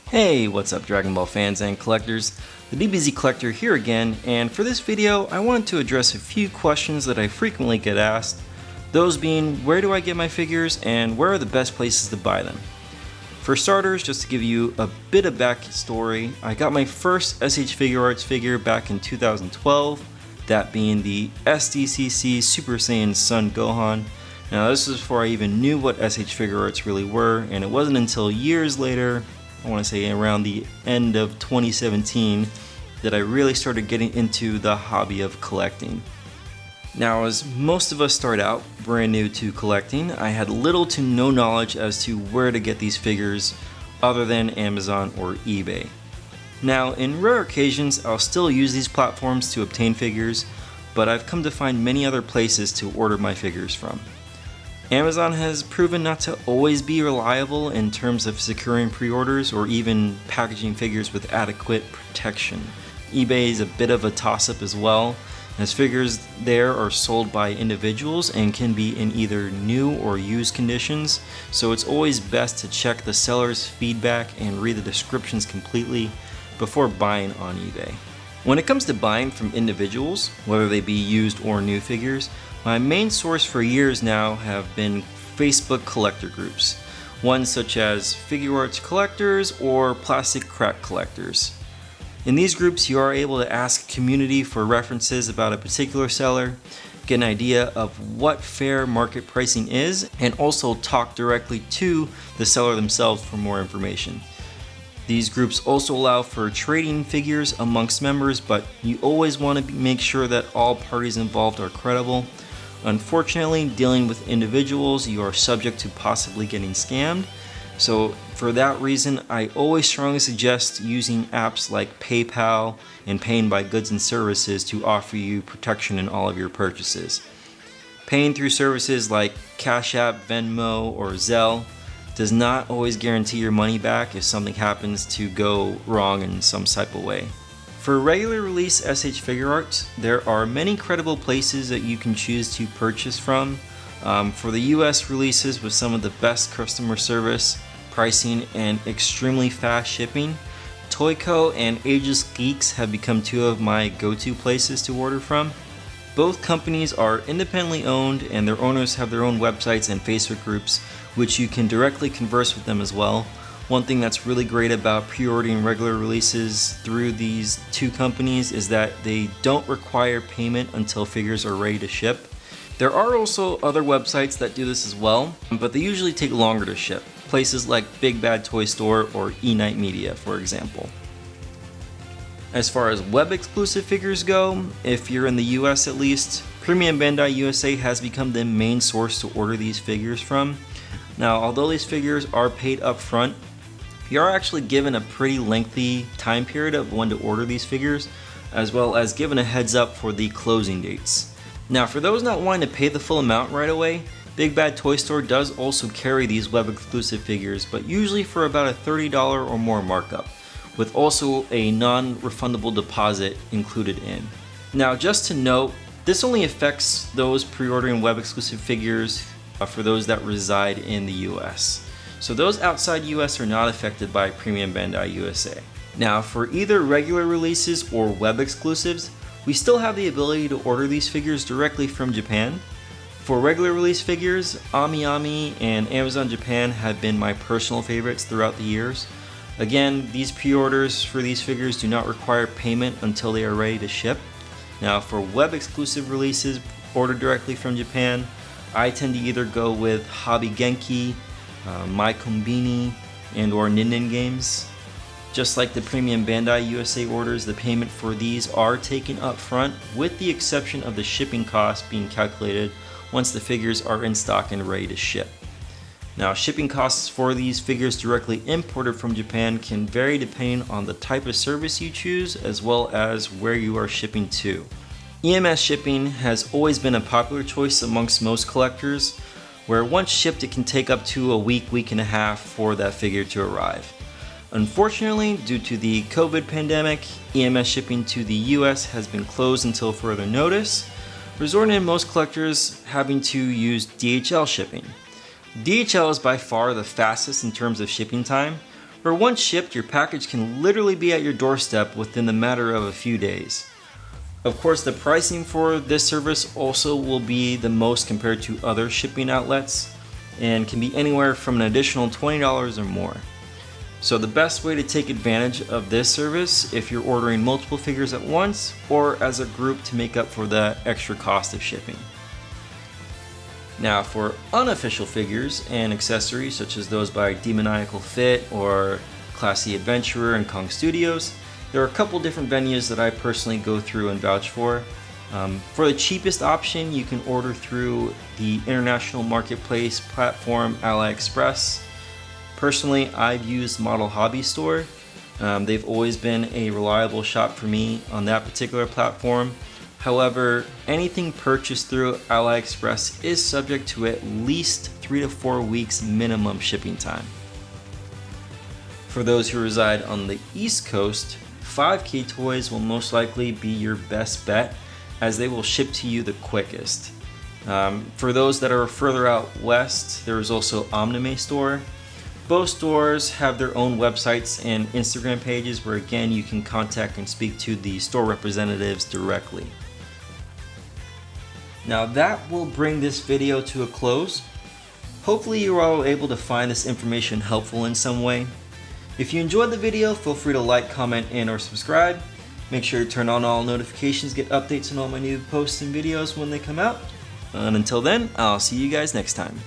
Hey, what's up Dragon Ball fans and collectors? The DBZ Collector here again, and for this video I wanted to address a few questions that I frequently get asked, those being where do I get my figures and where are the best places to buy them. For starters, just to give you a bit of backstory, I got my first S.H. Figuarts figure back in 2012, that being the SDCC Super Saiyan Son Gohan. Now this was before I even knew what S.H. Figuarts really were, and it wasn't until years later, I want to say around the end of 2017, that I really started getting into the hobby of collecting. Now, as most of us start out brand new to collecting, I had little to no knowledge as to where to get these figures other than Amazon or eBay. Now, in rare occasions, I'll still use these platforms to obtain figures, but I've come to find many other places to order my figures from. Amazon has proven not to always be reliable in terms of securing pre-orders or even packaging figures with adequate protection. eBay is a bit of a toss-up as well, as figures there are sold by individuals and can be in either new or used conditions, so it's always best to check the seller's feedback and read the descriptions completely before buying on eBay. When it comes to buying from individuals, whether they be used or new figures, my main source for years now have been Facebook collector groups, ones such as Figuarts collectors or plastic crack collectors. In these groups you are able to ask community for references about a particular seller, get an idea of what fair market pricing is, and also talk directly to the seller themselves for more information. These groups also allow for trading figures amongst members, but you always want to make sure that all parties involved are credible. Unfortunately, dealing with individuals, you are subject to possibly getting scammed. So for that reason, I always strongly suggest using apps like PayPal and paying by goods and services to offer you protection in all of your purchases. Paying through services like Cash App, Venmo, or Zelle does not always guarantee your money back if something happens to go wrong in some type of way. For regular release S.H. Figuarts, there are many credible places that you can choose to purchase from. For the US releases with some of the best customer service, pricing, and extremely fast shipping, Toyco and Ageless Geeks have become two of my go-to places to order from. Both companies are independently owned and their owners have their own websites and Facebook groups, which you can directly converse with them as well. One thing that's really great about pre-ordering regular releases through these two companies is that they don't require payment until figures are ready to ship. There are also other websites that do this as well, but they usually take longer to ship. Places like Big Bad Toy Store or Eknightmedia, for example. As far as web exclusive figures go, if you're in the US at least, Premium Bandai USA has become the main source to order these figures from. Now, although these figures are paid up front, you are actually given a pretty lengthy time period of when to order these figures, as well as given a heads up for the closing dates. Now, for those not wanting to pay the full amount right away, Big Bad Toy Store does also carry these web exclusive figures, but usually for about a $30 or more markup, with also a non-refundable deposit included in. Now, just to note, this only affects those pre-ordering web exclusive figures for those that reside in the US. So those outside US are not affected by Premium Bandai USA. Now, for either regular releases or web exclusives, we still have the ability to order these figures directly from Japan. For regular release figures, Amiami and Amazon Japan have been my personal favorites throughout the years. Again, these pre-orders for these figures do not require payment until they are ready to ship. Now, for web exclusive releases ordered directly from Japan, I tend to either go with Hobby Genki, My Kombini, and or Nin Nin Games. Just like the Premium Bandai USA orders, the payment for these are taken up front, with the exception of the shipping cost being calculated once the figures are in stock and ready to ship. Now, shipping costs for these figures directly imported from Japan can vary depending on the type of service you choose, as well as where you are shipping to. EMS shipping has always been a popular choice amongst most collectors, where once shipped it can take up to a week, week and a half for that figure to arrive. Unfortunately, due to the COVID pandemic, EMS shipping to the US has been closed until further notice, resulting in most collectors having to use DHL shipping. DHL is by far the fastest in terms of shipping time, where once shipped, your package can literally be at your doorstep within the matter of a few days. Of course, the pricing for this service also will be the most compared to other shipping outlets and can be anywhere from an additional $20 or more. So the best way to take advantage of this service if you're ordering multiple figures at once or as a group to make up for the extra cost of shipping. Now for unofficial figures and accessories such as those by Demoniacal Fit or Classy Adventurer and Kong Studios, there are a couple different venues that I personally go through and vouch for. For the cheapest option, you can order through the international marketplace platform AliExpress. Personally, I've used Model Hobby Store. They've always been a reliable shop for me on that particular platform. However, anything purchased through AliExpress is subject to at least 3 to 4 weeks minimum shipping time. For those who reside on the East Coast, 5K Toys will most likely be your best bet as they will ship to you the quickest. For those that are further out west, there is also Omnime Store. Both stores have their own websites and Instagram pages where again you can contact and speak to the store representatives directly. Now that will bring this video to a close. Hopefully you are all able to find this information helpful in some way. If you enjoyed the video, feel free to like, comment, and or subscribe. Make sure to turn on all notifications, get updates on all my new posts and videos when they come out. And until then, I'll see you guys next time.